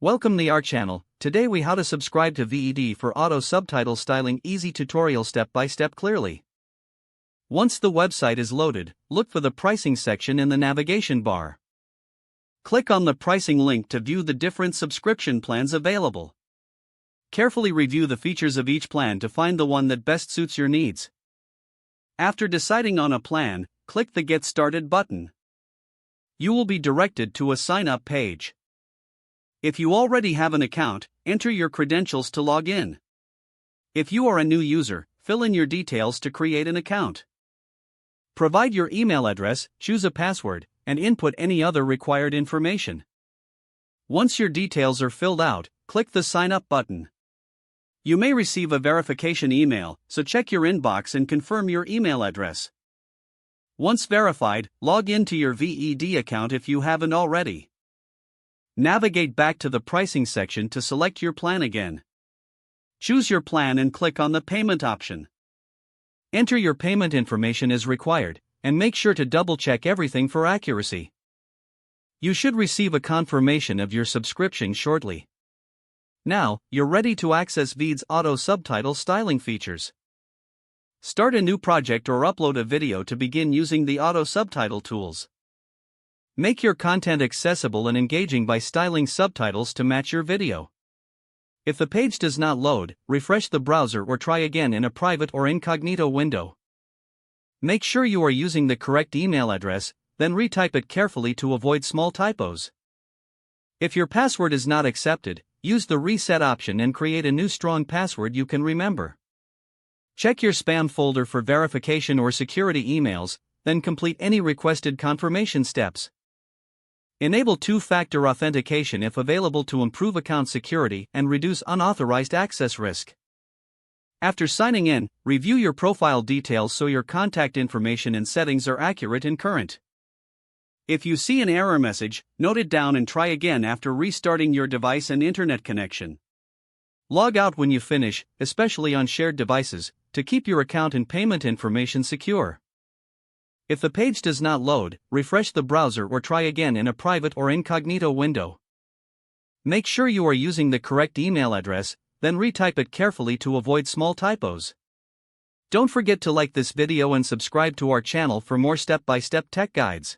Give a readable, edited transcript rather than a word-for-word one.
Welcome to our channel. Today we how to subscribe to VEED for auto subtitle styling, easy tutorial step by step clearly. Once the website is loaded, look for the pricing section in the navigation bar. Click on the pricing link to view the different subscription plans available. Carefully review the features of each plan to find the one that best suits your needs. After deciding on a plan, click the Get Started button. You will be directed to a sign-up page. If you already have an account, enter your credentials to log in. If you are a new user, fill in your details to create an account. Provide your email address, choose a password, and input any other required information. Once your details are filled out, click the Sign Up button. You may receive a verification email, so check your inbox and confirm your email address. Once verified, log in to your VEED account if you haven't already. Navigate back to the pricing section to select your plan again. Choose your plan and click on the payment option. Enter your payment information as required, and make sure to double-check everything for accuracy. You should receive a confirmation of your subscription shortly. Now, you're ready to access VEED's auto subtitle styling features. Start a new project or upload a video to begin using the auto subtitle tools. Make your content accessible and engaging by styling subtitles to match your video. If the page does not load, refresh the browser or try again in a private or incognito window. Make sure you are using the correct email address, then retype it carefully to avoid small typos. If your password is not accepted, use the reset option and create a new strong password you can remember. Check your spam folder for verification or security emails, then complete any requested confirmation steps. Enable two-factor authentication if available to improve account security and reduce unauthorized access risk. After signing in, review your profile details so your contact information and settings are accurate and current. If you see an error message, note it down and try again after restarting your device and internet connection. Log out when you finish, especially on shared devices, to keep your account and payment information secure. If the page does not load, refresh the browser or try again in a private or incognito window. Make sure you are using the correct email address, then retype it carefully to avoid small typos. Don't forget to like this video and subscribe to our channel for more step-by-step tech guides.